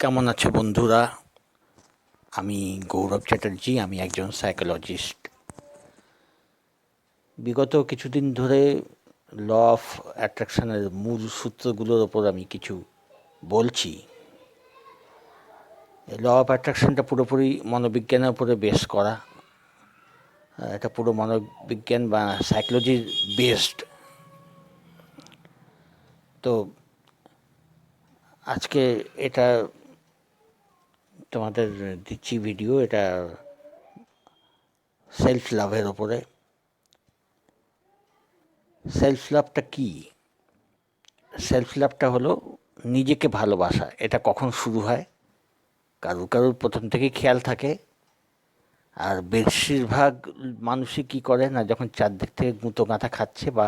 কেমন আছো বন্ধুরা? আমি গৌরব চ্যাটার্জি, আমি একজন সাইকোলজিস্ট। বিগত কিছুদিন ধরে ল অফ অ্যাট্রাকশনের মূল সূত্রগুলোর ওপর আমি কিছু বলছি। ল অফ অ্যাট্রাকশনটা পুরোপুরি মনোবিজ্ঞানের উপরে বেস করা, এটা পুরো মনোবিজ্ঞান বা সাইকোলজি বেসড। তো আজকে এটা তোমাদের দিচ্ছি ভিডিও, এটা সেলফ লাভের ওপরে। সেলফ লাভটা কী? সেলফ লাভটা হলো নিজেকে ভালোবাসা। এটা কখন শুরু হয়? কারুর কারুর প্রথম থেকেই খেয়াল থাকে, আর বেশিরভাগ মানুষই কী করে না, যখন চারদিক থেকে গুঁতো গাঁথা খাচ্ছে বা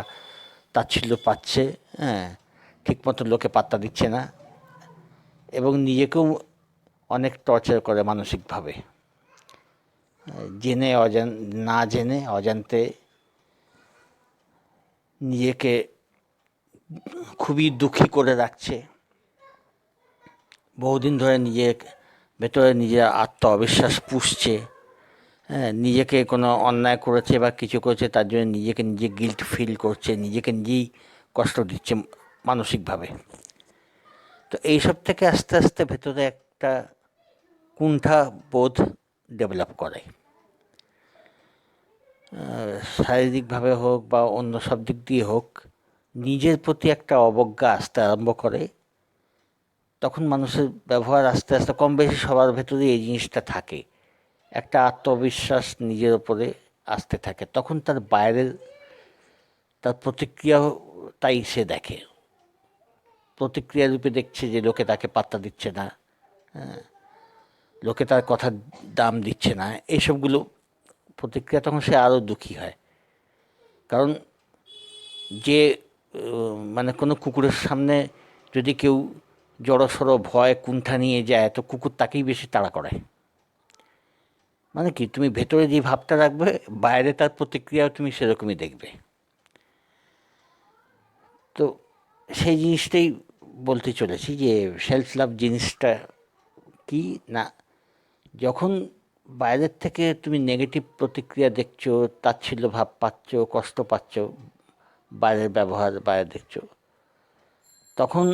তাচ্ছিল্য পাচ্ছে, হ্যাঁ, ঠিকমতো লোকে পাত্তা দিচ্ছে না, এবং নিজেকেও অনেক টর্চার করে মানসিকভাবে, জেনে না জেনে অজান্তে নিজেকে খুবই দুঃখী করে রাখছে। বহুদিন ধরে নিজের ভেতরে নিজের আত্ম অবিশ্বাস পুষছে। হ্যাঁ, নিজেকে কোনো অন্যায় করেছে বা কিছু করেছে তার জন্য নিজেকে নিজে গিল্ট ফিল করছে, নিজেকে নিজেই কষ্ট দিচ্ছে মানসিকভাবে। তো এইসব থেকে আস্তে আস্তে ভেতরে একটা কুণ্ঠা বোধ ডেভেলপ করে, শারীরিকভাবে হোক বা অন্য সব দিক দিয়ে হোক। নিজের প্রতি একটা অবজ্ঞা আসতে আরম্ভ করে। তখন মানুষের ব্যবহার আস্তে আস্তে, কম বেশি সবার ভেতরে এই জিনিসটা থাকে, একটা আত্মবিশ্বাস নিজের ওপরে আসতে থাকে। তখন তার বাইরের তার প্রতিক্রিয়াও তাই সে দেখে। প্রতিক্রিয়া রূপে দেখছে যে লোকে তাকে পাত্তা দিচ্ছে না, লোকে তার কথার দাম দিচ্ছে না। এইসবগুলো প্রতিক্রিয়া, তখন সে আরও দুঃখী হয়। কারণ যে মানে কোনো কুকুরের সামনে যদি কেউ জড়সড় ভয় কুণ্ঠা নিয়ে যায়, তো কুকুর তাকেই বেশি তাড়া করে। মানে কি, তুমি ভেতরে যে ভাবটা রাখবে, বাইরে তার প্রতিক্রিয়াও তুমি সেরকমই দেখবে। তো সেই জিনিসটাই বলতে চলেছি যে সেলফ লাভ জিনিসটা কি না, যখন বাইরের থেকে তুমি নেগেটিভ প্রতিক্রিয়া দেখছো, তাচ্ছিল্য ভাব পাচ্ছ, কষ্ট পাচ্ছ, বাইরের ব্যবহার বাইরে দেখছো, তখন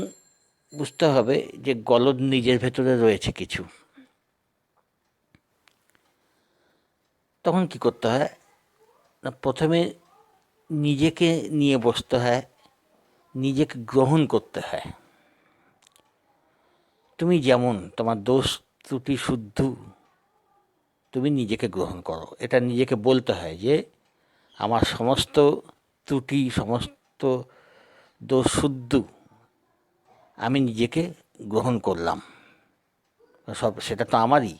বুঝতে হবে যে গলদ নিজের ভেতরে রয়েছে কিছু। তখন কি করতে হয় না, প্রথমে নিজেকে নিয়ে বসতে হয়, নিজেকে গ্রহণ করতে হয়। তুমি যেমন, তোমার দোষ ত্রুটি শুদ্ধ, তুমি নিজেকে গ্রহণ করো। এটা নিজেকে বলতে হয় যে আমার সমস্ত ত্রুটি, সমস্ত দোষ শুদ্ধ, আমি নিজেকে গ্রহণ করলাম, সব সেটা তো আমারই।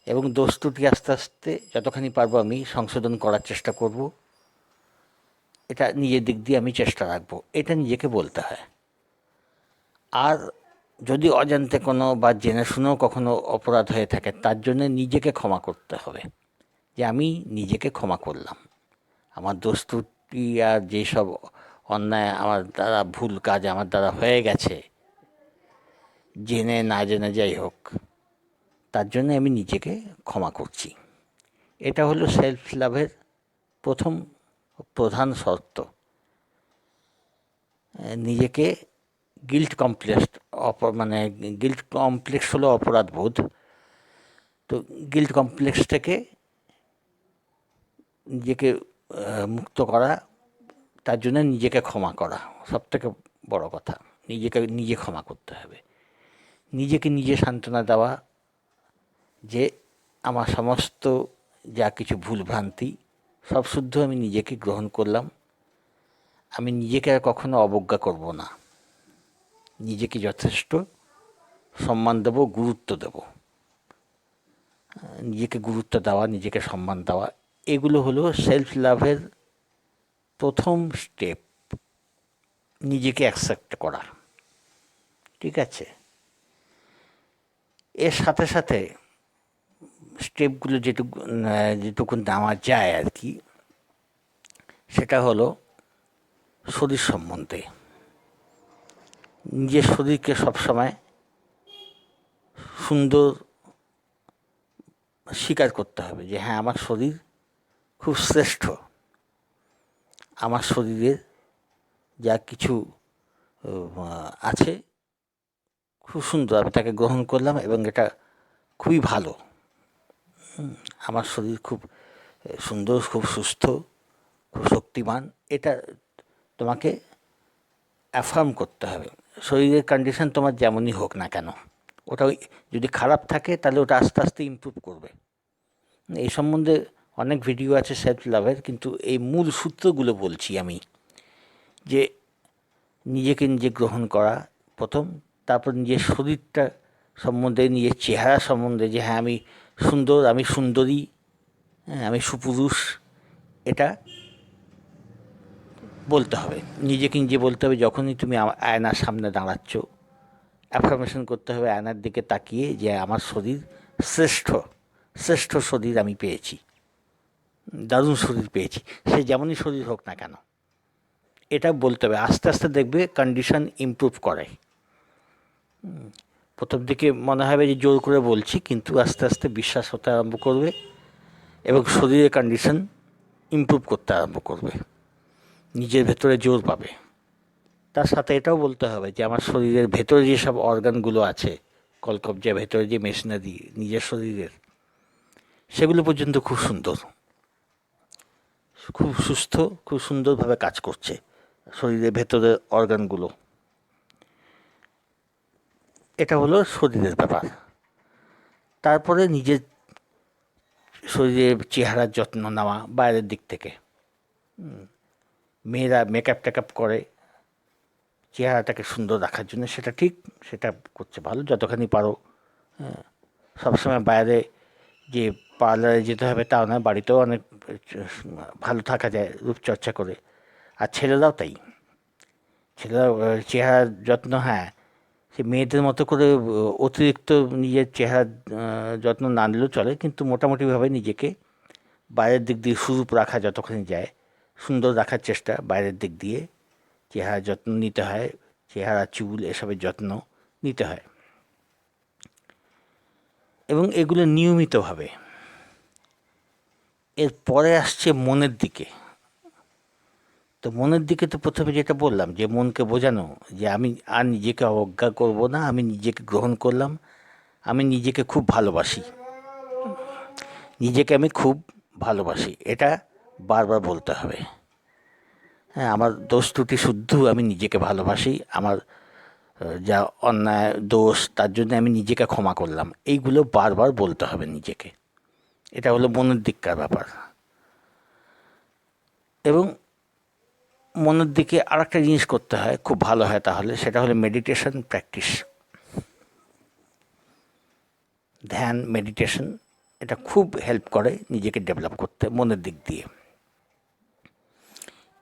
এবং দোষ ত্রুটি আস্তে আস্তে যতখানি পারবো আমি সংশোধন করার চেষ্টা করব। এটা নিজের দিক দিয়ে আমি চেষ্টা রাখবো, এটা নিজেকে বলতে হয়। আর যদি অজান্তে কোনো বা জেনে শুনেও কখনো অপরাধ হয়ে থাকে, তার জন্য নিজেকে ক্ষমা করতে হবে, যে আমি নিজেকে ক্ষমা করলাম। আমার দোষ ত্রুটি আর যেসব অন্যায় আমার দ্বারা, ভুল কাজ আমার দ্বারা হয়ে গেছে, জেনে না জেনে যাই হোক, তার জন্য আমি নিজেকে ক্ষমা করছি। এটা হলো সেলফ লাভের প্রথম প্রধান শর্ত। নিজেকে গিল্ট কমপ্লেক্স, মানে গিল্ট কমপ্লেক্স হলো অপরাধ বোধ। তো গিল্ট কমপ্লেক্স থেকে নিজেকে মুক্ত করা, তার জন্য নিজেকে ক্ষমা করা সবথেকে বড় কথা। নিজেকে নিজে ক্ষমা করতে হবে, নিজেকে নিজে সান্ত্বনা দেওয়া যে আমার সমস্ত যা কিছু ভুলভ্রান্তি সব শুদ্ধ, আমি নিজেকে গ্রহণ করলাম। আমি নিজেকে আর কখনো অবজ্ঞা করব না, নিজেকে যথেষ্ট সম্মান দেব, গুরুত্ব দেব। নিজেকে গুরুত্ব দেওয়া, নিজেকে সম্মান দেওয়া, এগুলো হলো সেলফ লাভের প্রথম স্টেপ, নিজেকে অ্যাকসেপ্ট করা। ঠিক আছে, এর সাথে সাথে স্টেপগুলো যেটুকু নেওয়া যায় আর কি, সেটা হলো শরীর সম্বন্ধে। নিজের শরীরকে সবসময় সুন্দর স্বীকার করতে হবে যে হ্যাঁ, আমার শরীর খুব শ্রেষ্ঠ, আমার শরীরের যা কিছু আছে খুব সুন্দর, আমি তাকে গ্রহণ করলাম এবং এটা খুবই ভালো। আমার শরীর খুব সুন্দর, খুব সুস্থ, খুব শক্তিমান, এটা তোমাকে অ্যাফার্ম করতে হবে। শরীরের কন্ডিশন তোমার যেমনই হোক না কেন, ওটা যদি খারাপ থাকে তাহলে ওটা আস্তে আস্তে ইমপ্রুভ করবে। এই সম্বন্ধে অনেক ভিডিও আছে সেলফ লাভের, কিন্তু এই মূল সূত্রগুলো বলছি আমি, যে নিজেকে নিজে গ্রহণ করা প্রথম, তারপর নিজের শরীরটা সম্বন্ধে, নিজের চেহারা সম্বন্ধে, যে হ্যাঁ আমি সুন্দর, আমি সুন্দরী, হ্যাঁ আমি সুপুরুষ, এটা বলতে হবে। নিজেকে নিজে বলতে হবে যখনই তুমি আয়নার সামনে দাঁড়াচ্ছ, অ্যাফার্মেশন করতে হবে আয়নার দিকে তাকিয়ে যে আমার শরীর শ্রেষ্ঠ, শ্রেষ্ঠ শরীর আমি পেয়েছি, দারুণ শরীর পেয়েছি, সে যেমনই শরীর হোক না কেন, এটা বলতে হবে। আস্তে আস্তে দেখবে কন্ডিশন ইমপ্রুভ করে। প্রথম দিকে মনে হবে যে জোর করে বলছি, কিন্তু আস্তে আস্তে বিশ্বাস হতে আরম্ভ করবে এবং শরীরের কন্ডিশন ইমপ্রুভ করতে আরম্ভ করবে, নিজের ভেতরে জোর পাবে। তার সাথে এটাও বলতে হবে যে আমার শরীরের ভেতরে যেসব অর্গানগুলো আছে, কলকবজার ভেতরে যে মেশিনারি নিজের শরীরের, সেগুলো পর্যন্ত খুব সুন্দর, খুব সুস্থ, খুব সুন্দরভাবে কাজ করছে শরীরের ভেতরের অর্গানগুলো। এটা হলো শরীরের ব্যাপার। তারপরে নিজের শরীরের চেহারার যত্ন নেওয়া বাইরের দিক থেকে। মেয়েরা মেকআপ টেকআপ করে চেহারাটাকে সুন্দর রাখার জন্য, সেটা ঠিক, সেটা করছে ভালো যতখানি পারো। সবসময় বাইরে যে পার্লারে যেতে হবে তাও নয়, বাড়িতেও অনেক ভালো থাকা যায় রূপচর্চা করে। আর ছেলেরাও তাই, ছেলেরাও চেহারার যত্ন, হ্যাঁ সে মেয়েদের মতো করে অতিরিক্ত নিজের চেহারার যত্ন না নিলেও চলে, কিন্তু মোটামুটিভাবে নিজেকে বাইরের দিক দিয়ে সুরূপ রাখা যতখানি যায়, সুন্দর রাখার চেষ্টা, বাইরের দিক দিয়ে চেহারার যত্ন নিতে হয়, চেহারা চুল এসবের যত্ন নিতে হয়, এবং এগুলো নিয়মিতভাবে। এরপরে আসছে মনের দিকে। তো মনের দিকে তো প্রথমে যেটা বললাম, যে মনকে বোঝানো যে আমি আর নিজেকে অবজ্ঞা করব না, আমি নিজেকে গ্রহণ করলাম, আমি নিজেকে খুব ভালোবাসি, নিজেকে আমি খুব ভালোবাসি, এটা বারবার বলতে হবে। হ্যাঁ, আমার দোষ ত্রুটি শুদ্ধ, আমি নিজেকে ভালোবাসি, আমার যা অন্যায় দোষ তার জন্য আমি নিজেকে ক্ষমা করলাম, এইগুলো বারবার বলতে হবে নিজেকে। এটা হলো মনের দিককার ব্যাপার। এবং মনের দিকে আর একটা জিনিস করতে হয়, খুব ভালো হয় তাহলে, সেটা হলো মেডিটেশন প্র্যাকটিস। ধ্যান, মেডিটেশন, এটা খুব হেল্প করে নিজেকে ডেভেলপ করতে মনের দিক দিয়ে।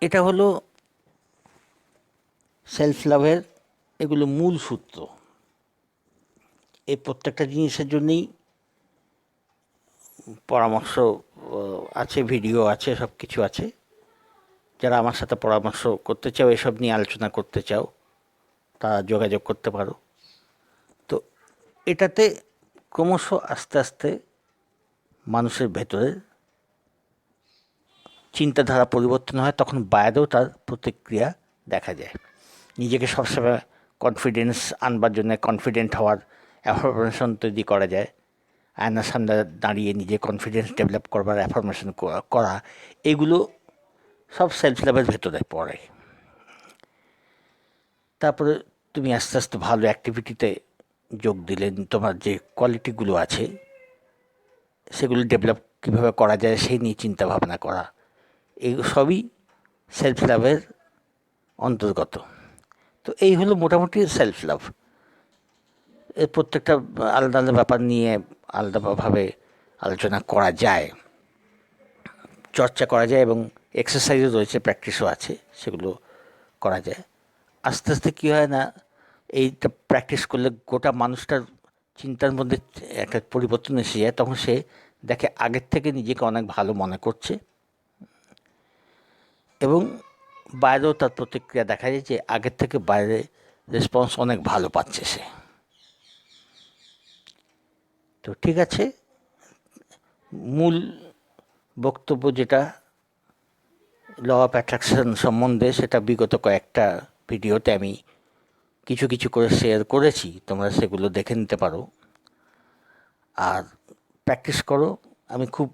এটা হলো সেলফ লাভের এগুলো মূল সূত্র। এই প্রত্যেকটা জিনিসের জন্যই পরামর্শ আছে, ভিডিও আছে, সব কিছু আছে। যারা আমার সাথে পরামর্শ করতে চাও, এসব নিয়ে আলোচনা করতে চাও, তারা যোগাযোগ করতে পারো। তো এটাতে ক্রমশ আস্তে আস্তে মানুষের ভেতরে চিন্তাধারা পরিবর্তন হয়, তখন বাইরেও তার প্রতিক্রিয়া দেখা যায়। নিজেকে সবসময় কনফিডেন্স আনবার জন্য, কনফিডেন্ট হওয়ার অ্যাফার্মেশন তৈরি করা যায়। আয়নার সামনে দাঁড়িয়ে নিজে কনফিডেন্স ডেভেলপ করবার অ্যাফার্মেশন করা, এগুলো সব সেলফ লাভের ভেতরে পড়ে। তারপরে তুমি আস্তে আস্তে ভালো অ্যাক্টিভিটিতে যোগ দিলে, তোমার যে কোয়ালিটিগুলো আছে সেগুলো ডেভেলপ কীভাবে করা যায় সেই নিয়ে চিন্তা ভাবনা করা, এই সবই সেলফ লাভের অন্তর্গত। তো এই হলো মোটামুটি সেলফ লাভ। এর প্রত্যেকটা আলাদা আলাদা ব্যাপার নিয়ে আলাদাভাবে আলোচনা করা যায়, চর্চা করা যায়, এবং এক্সারসাইজও রয়েছে, প্র্যাকটিসও আছে, সেগুলো করা যায়। আস্তে আস্তে কী হয় না, এইটা প্র্যাকটিস করলে গোটা মানুষটার চিন্তার মধ্যে একটা পরিবর্তন এসে যায়। তখন সে দেখে আগের থেকে নিজেকে অনেক ভালো মনে করছে, এবং বাইরেও তার প্রতিক্রিয়া দেখা যায় যে আগের থেকে বাইরে রেসপন্স অনেক ভালো পাচ্ছে সে। তো ঠিক আছে, মূল বক্তব্য যেটা ল অফ অ্যাট্রাকশন সম্বন্ধে, সেটা বিগত কয়েকটা ভিডিওতে আমি কিছু কিছু করে শেয়ার করেছি, তোমরা সেগুলো দেখে নিতে পারো আর প্র্যাকটিস করো। আমি খুব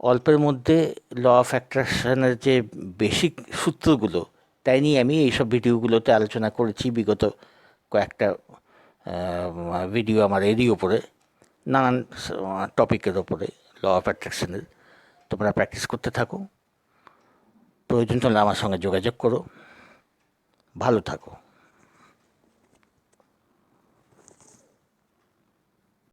অল্পের মধ্যে ল অফ অ্যাট্রাকশনের যে বেসিক সূত্রগুলো, তাই নিয়ে আমি এইসব ভিডিওগুলোতে আলোচনা করেছি বিগত কয়েকটা ভিডিও আমার এরই ওপরে, নানান টপিকের ওপরে ল অফ অ্যাট্রাকশনের। তোমরা প্র্যাকটিস করতে থাকো, প্রয়োজন হলে আমার সঙ্গে যোগাযোগ করো। ভালো থাকো।